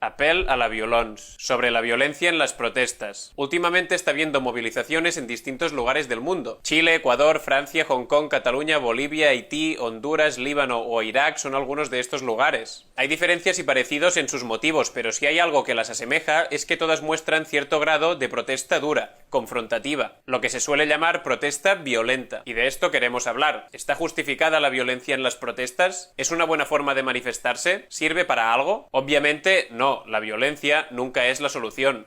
Apel a la violence. Sobre la violencia en las protestas. Últimamente está habiendo movilizaciones en distintos lugares del mundo. Chile, Ecuador, Francia, Hong Kong, Cataluña, Bolivia, Haití, Honduras, Líbano o Irak son algunos de estos lugares. Hay diferencias y parecidos en sus motivos, pero si hay algo que las asemeja es que todas muestran cierto grado de protesta dura, confrontativa, lo que se suele llamar protesta violenta. Y de esto queremos hablar. ¿Está justificada la violencia en las protestas? ¿Es una buena forma de manifestarse? ¿Sirve para algo? Obviamente no. La violencia nunca es la solución.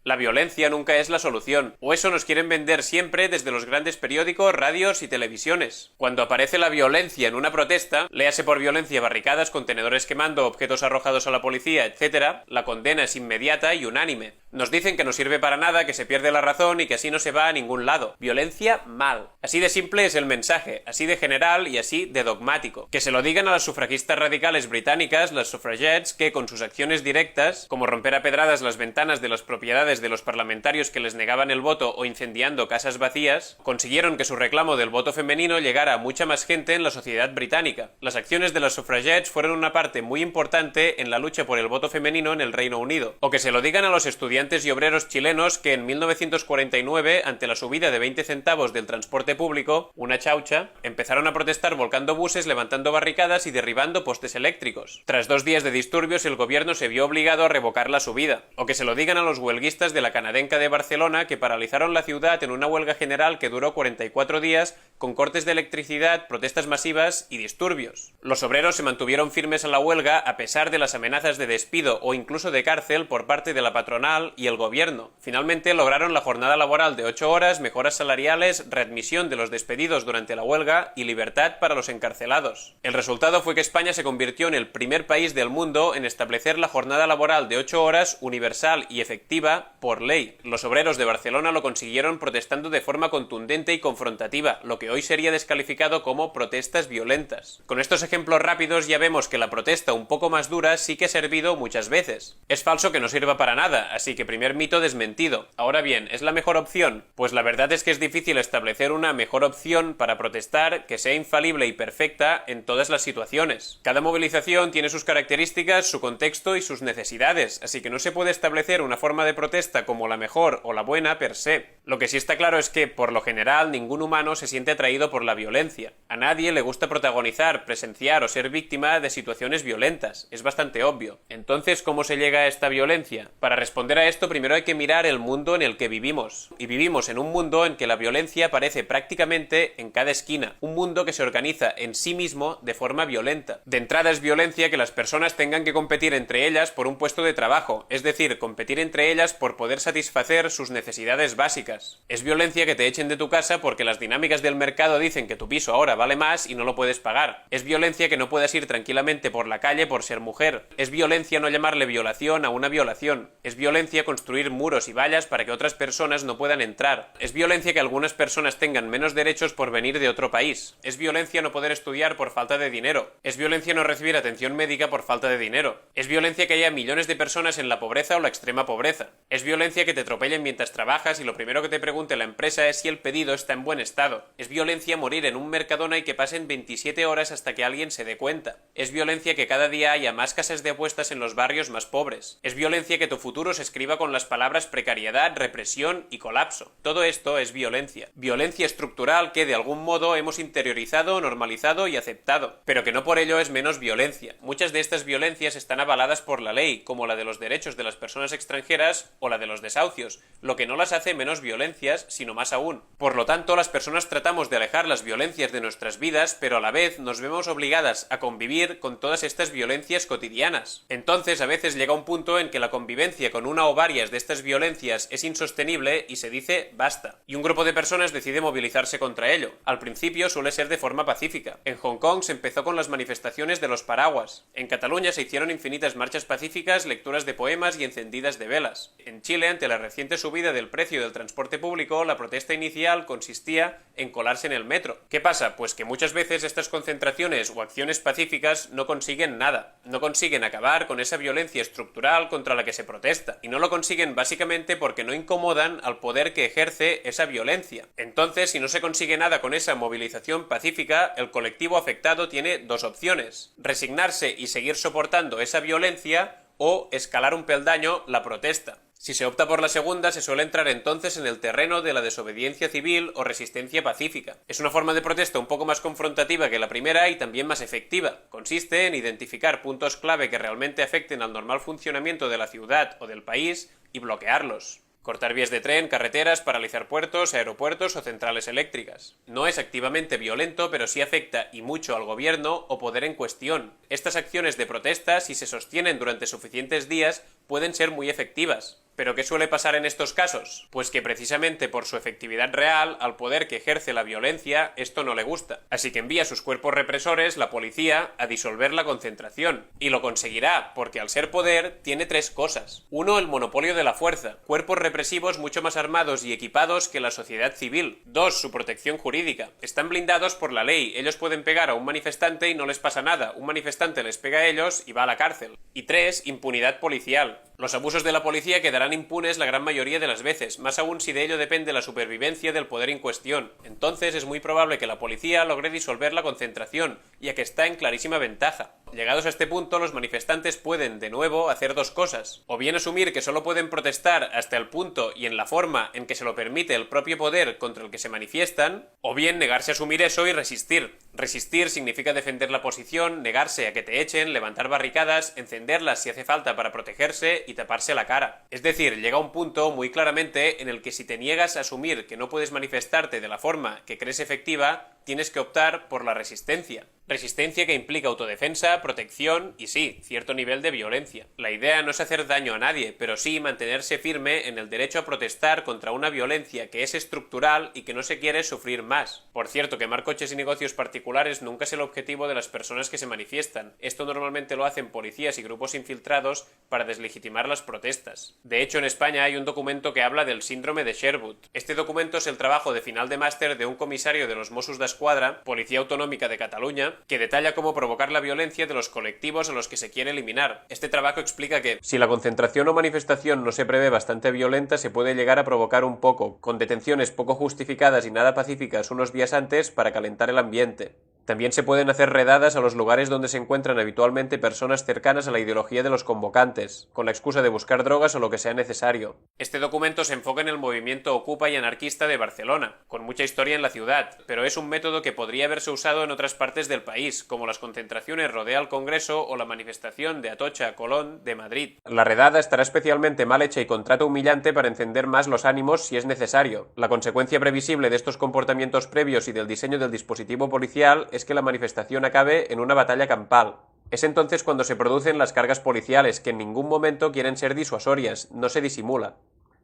La violencia nunca es la solución, o eso nos quieren vender siempre desde los grandes periódicos, radios y televisiones. Cuando aparece la violencia en una protesta, léase por violencia barricadas, contenedores quemando, objetos arrojados a la policía, etc., la condena es inmediata y unánime. Nos dicen que no sirve para nada, que se pierde la razón y que así no se va a ningún lado. Violencia mal. Así de simple es el mensaje, así de general y así de dogmático. Que se lo digan a las sufragistas radicales británicas, las suffragettes, que con sus acciones directas, como romper a pedradas las ventanas de las propiedades de los parlamentarios que les negaban el voto o incendiando casas vacías, consiguieron que su reclamo del voto femenino llegara a mucha más gente en la sociedad británica. Las acciones de las suffragettes fueron una parte muy importante en la lucha por el voto femenino en el Reino Unido. O que se lo digan a los estudiantes y obreros chilenos que en 1949, ante la subida de 20 centavos del transporte público, una chaucha, empezaron a protestar volcando buses, levantando barricadas y derribando postes eléctricos. Tras 2 días de disturbios, el gobierno se vio obligado a revocar la subida. O que se lo digan a los huelguistas de la Canadenca de Barcelona que paralizaron la ciudad en una huelga general que duró 44 días con cortes de electricidad, protestas masivas y disturbios. Los obreros se mantuvieron firmes a la huelga a pesar de las amenazas de despido o incluso de cárcel por parte de la patronal y el gobierno. Finalmente lograron la jornada laboral de 8 horas, mejoras salariales, readmisión de los despedidos durante la huelga y libertad para los encarcelados. El resultado fue que España se convirtió en el primer país del mundo en establecer la jornada laboral de 8 horas universal y efectiva por ley. Los obreros de Barcelona lo consiguieron protestando de forma contundente y confrontativa, lo que hoy sería descalificado como protestas violentas. Con estos ejemplos rápidos ya vemos que la protesta un poco más dura sí que ha servido muchas veces. Es falso que no sirva para nada, así que primer mito desmentido. Ahora bien, ¿es la mejor opción? Pues la verdad es que es difícil establecer una mejor opción para protestar que sea infalible y perfecta en todas las situaciones. Cada movilización tiene sus características, su contexto y sus necesidades, así que no se puede establecer una forma de protesta como la mejor o la buena per se. Lo que sí está claro es que, por lo general, ningún humano se siente atraído por la violencia. A nadie le gusta protagonizar, presenciar o ser víctima de situaciones violentas. Es bastante obvio. Entonces, ¿cómo se llega a esta violencia? Para responder a esto, primero hay que mirar el mundo en el que vivimos. Y vivimos en un mundo en que la violencia aparece prácticamente en cada esquina. Un mundo que se organiza en sí mismo de forma violenta. De entrada es violencia que las personas tengan que competir entre ellas por un puesto de trabajo, es decir, competir entre ellas por poder satisfacer sus necesidades básicas. Es violencia que te echen de tu casa porque las dinámicas del mercado dicen que tu piso ahora vale más y no lo puedes pagar. Es violencia que no puedas ir tranquilamente por la calle por ser mujer. Es violencia no llamarle violación a una violación. Es violencia construir muros y vallas para que otras personas no puedan entrar. Es violencia que algunas personas tengan menos derechos por venir de otro país. Es violencia no poder estudiar por falta de dinero. Es violencia no recibir atención médica por falta de dinero. Es violencia que haya millones de personas en la pobreza o la extrema pobreza. Es violencia que te atropellen mientras trabajas y lo primero que te pregunte la empresa es si el pedido está en buen estado. Es violencia morir en un Mercadona y que pasen 27 horas hasta que alguien se dé cuenta. Es violencia que cada día haya más casas de apuestas en los barrios más pobres. Es violencia que tu futuro se escriba con las palabras precariedad, represión y colapso. Todo esto es violencia. Violencia estructural que de algún modo hemos interiorizado, normalizado y aceptado, pero que no por ello es menos violencia. Muchas de estas violencias están avaladas por la ley, como la de los derechos de las personas extranjeras o la de los desahucios, lo que no las hace menos violencias, sino más aún. Por lo tanto, las personas tratamos de alejar las violencias de nuestras vidas, pero a la vez nos vemos obligadas a convivir con todas estas violencias cotidianas. Entonces, a veces llega un punto en que la convivencia con una o varias de estas violencias es insostenible y se dice basta. Y un grupo de personas decide movilizarse contra ello. Al principio suele ser de forma pacífica. En Hong Kong se empezó con las manifestaciones de los paraguas. En Cataluña se hicieron infinitas marchas pacíficas, lecturas de poemas y encendidas de velas. En Chile, ante la reciente subida del precio del transporte público, la protesta inicial consistía en colarse en el metro. ¿Qué pasa? Pues que muchas veces estas concentraciones o acciones pacíficas pacíficas no consiguen nada. No consiguen acabar con esa violencia estructural contra la que se protesta. Y no lo consiguen básicamente porque no incomodan al poder que ejerce esa violencia. Entonces, si no se consigue nada con esa movilización pacífica, el colectivo afectado tiene dos opciones: resignarse y seguir soportando esa violencia, o escalar un peldaño la protesta. Si se opta por la segunda, se suele entrar entonces en el terreno de la desobediencia civil o resistencia pacífica. Es una forma de protesta un poco más confrontativa que la primera y también más efectiva. Consiste en identificar puntos clave que realmente afecten al normal funcionamiento de la ciudad o del país y bloquearlos. Cortar vías de tren, carreteras, paralizar puertos, aeropuertos o centrales eléctricas. No es activamente violento, pero sí afecta y mucho al gobierno o poder en cuestión. Estas acciones de protesta, si se sostienen durante suficientes días, pueden ser muy efectivas. ¿Pero qué suele pasar en estos casos? Pues que precisamente por su efectividad real, al poder que ejerce la violencia, esto no le gusta. Así que envía a sus cuerpos represores, la policía, a disolver la concentración. Y lo conseguirá, porque al ser poder, tiene tres cosas. Uno, el monopolio de la fuerza. Cuerpos represivos mucho más armados y equipados que la sociedad civil. Dos, su protección jurídica. Están blindados por la ley. Ellos pueden pegar a un manifestante y no les pasa nada. Un manifestante les pega a ellos y va a la cárcel. Y tres, impunidad policial. Los abusos de la policía quedarán impunes la gran mayoría de las veces, más aún si de ello depende la supervivencia del poder en cuestión. Entonces es muy probable que la policía logre disolver la concentración, ya que está en clarísima ventaja. Llegados a este punto, los manifestantes pueden, de nuevo, hacer dos cosas. O bien asumir que solo pueden protestar hasta el punto y en la forma en que se lo permite el propio poder contra el que se manifiestan, o bien negarse a asumir eso y resistir. Resistir significa defender la posición, negarse a que te echen, levantar barricadas, encenderlas si hace falta para protegerse y taparse la cara. Es decir, llega un punto muy claramente en el que si te niegas a asumir que no puedes manifestarte de la forma que crees efectiva, tienes que optar por la resistencia. Resistencia que implica autodefensa, protección y sí, cierto nivel de violencia. La idea no es hacer daño a nadie, pero sí mantenerse firme en el derecho a protestar contra una violencia que es estructural y que no se quiere sufrir más. Por cierto, quemar coches y negocios particulares nunca es el objetivo de las personas que se manifiestan. Esto normalmente lo hacen policías y grupos infiltrados para deslegitimar las protestas. De hecho, en España hay un documento que habla del síndrome de Sherwood. Este documento es el trabajo de final de máster de un comisario de los Mossos d'Esquadra, Policía Autonómica de Cataluña, que detalla cómo provocar la violencia de los colectivos a los que se quiere eliminar. Este trabajo explica que si la concentración o manifestación no se prevé bastante violenta, se puede llegar a provocar un poco, con detenciones poco justificadas y nada pacíficas unos días antes para calentar el ambiente. También se pueden hacer redadas a los lugares donde se encuentran habitualmente personas cercanas a la ideología de los convocantes, con la excusa de buscar drogas o lo que sea necesario. Este documento se enfoca en el movimiento Ocupa y anarquista de Barcelona, con mucha historia en la ciudad, pero es un método que podría haberse usado en otras partes del país, como las concentraciones rodea al Congreso o la manifestación de Atocha a Colón de Madrid. La redada estará especialmente mal hecha y con trato humillante para encender más los ánimos si es necesario. La consecuencia previsible de estos comportamientos previos y del diseño del dispositivo policial es que la manifestación acabe en una batalla campal. Es entonces cuando se producen las cargas policiales, que en ningún momento quieren ser disuasorias, no se disimula.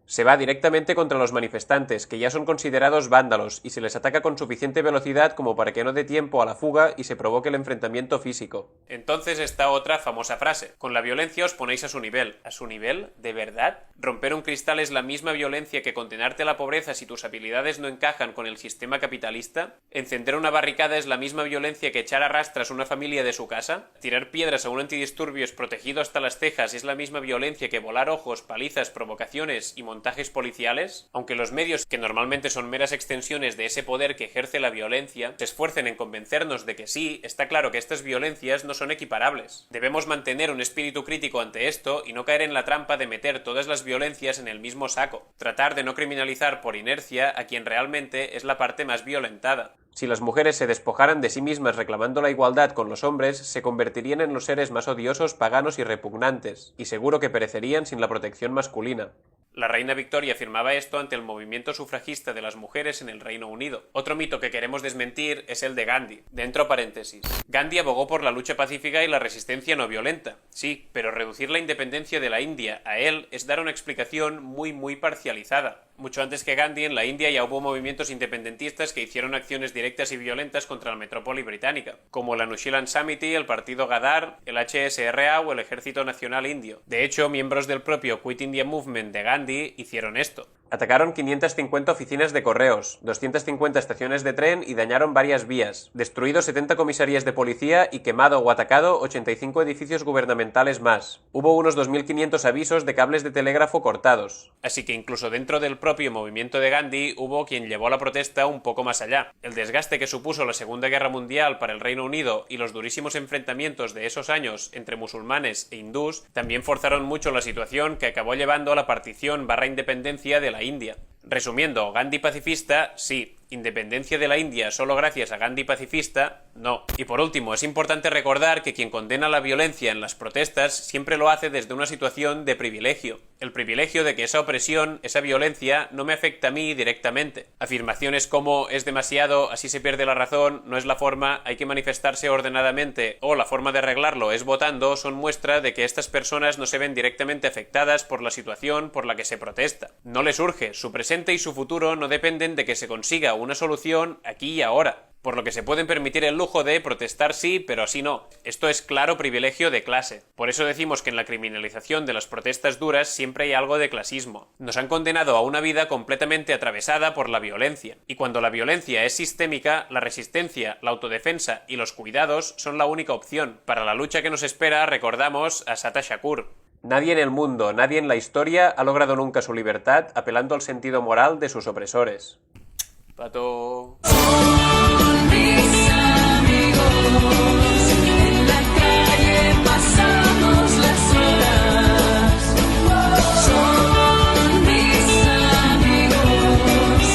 Se va directamente contra los manifestantes, que ya son considerados vándalos, y se les ataca con suficiente velocidad como para que no dé tiempo a la fuga y se provoque el enfrentamiento físico. Entonces está otra famosa frase: con la violencia os ponéis a su nivel. ¿A su nivel? ¿De verdad? ¿Romper un cristal es la misma violencia que condenarte a la pobreza si tus habilidades no encajan con el sistema capitalista? ¿Encender una barricada es la misma violencia que echar a rastras a una familia de su casa? ¿Tirar piedras a un antidisturbios protegido hasta las cejas es la misma violencia que volar ojos, palizas, provocaciones y montajes policiales? Aunque los medios, que normalmente son meras extensiones de ese poder que ejerce la violencia, se esfuercen en convencernos de que sí, está claro que estas violencias no son equiparables. Debemos mantener un espíritu crítico ante esto y no caer en la trampa de meter todas las violencias en el mismo saco. Tratar de no criminalizar por inercia a quien realmente es la parte más violentada. Si las mujeres se despojaran de sí mismas reclamando la igualdad con los hombres, se convertirían en los seres más odiosos, paganos y repugnantes, y seguro que perecerían sin la protección masculina. La reina Victoria afirmaba esto ante el movimiento sufragista de las mujeres en el Reino Unido. Otro mito que queremos desmentir es el de Gandhi. Dentro paréntesis. Gandhi abogó por la lucha pacífica y la resistencia no violenta. Sí, pero reducir la independencia de la India a él es dar una explicación muy parcializada. Mucho antes que Gandhi, en la India ya hubo movimientos independentistas que hicieron acciones directas y violentas contra la metrópoli británica, como el Anushilan Samiti, el partido Ghadar, el HSRA o el Ejército Nacional Indio. De hecho, miembros del propio Quit India Movement de Gandhi hicieron esto. Atacaron 550 oficinas de correos, 250 estaciones de tren y dañaron varias vías, destruido 70 comisarías de policía y quemado o atacado 85 edificios gubernamentales más. Hubo unos 2.500 avisos de cables de telégrafo cortados. Así que incluso dentro del propio movimiento de Gandhi hubo quien llevó la protesta un poco más allá. El desgaste que supuso la Segunda Guerra Mundial para el Reino Unido y los durísimos enfrentamientos de esos años entre musulmanes e hindús también forzaron mucho la situación que acabó llevando a la partición / independencia de la India. Resumiendo, Gandhi pacifista, sí. Independencia de la India solo gracias a Gandhi pacifista, no. Y por último, es importante recordar que quien condena la violencia en las protestas siempre lo hace desde una situación de privilegio. El privilegio de que esa opresión, esa violencia, no me afecta a mí directamente. Afirmaciones como es demasiado, así se pierde la razón, no es la forma, hay que manifestarse ordenadamente o la forma de arreglarlo es votando son muestra de que estas personas no se ven directamente afectadas por la situación por la que se protesta. No les urge, su presente y su futuro no dependen de que se consiga una solución aquí y ahora, por lo que se pueden permitir el lujo de protestar sí, pero así no. Esto es claro privilegio de clase. Por eso decimos que en la criminalización de las protestas duras siempre hay algo de clasismo. Nos han condenado a una vida completamente atravesada por la violencia. Y cuando la violencia es sistémica, la resistencia, la autodefensa y los cuidados son la única opción. Para la lucha que nos espera, recordamos a Sata Shakur. Nadie en el mundo, nadie en la historia ha logrado nunca su libertad apelando al sentido moral de sus opresores. Pato. Son mis amigos, en la calle pasamos las horas. Son mis amigos,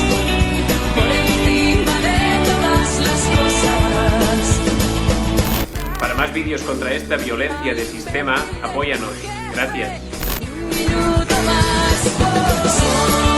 por encima de todas las cosas. Para más vídeos contra esta violencia de sistema, apóyanos. Gracias. Un minuto más.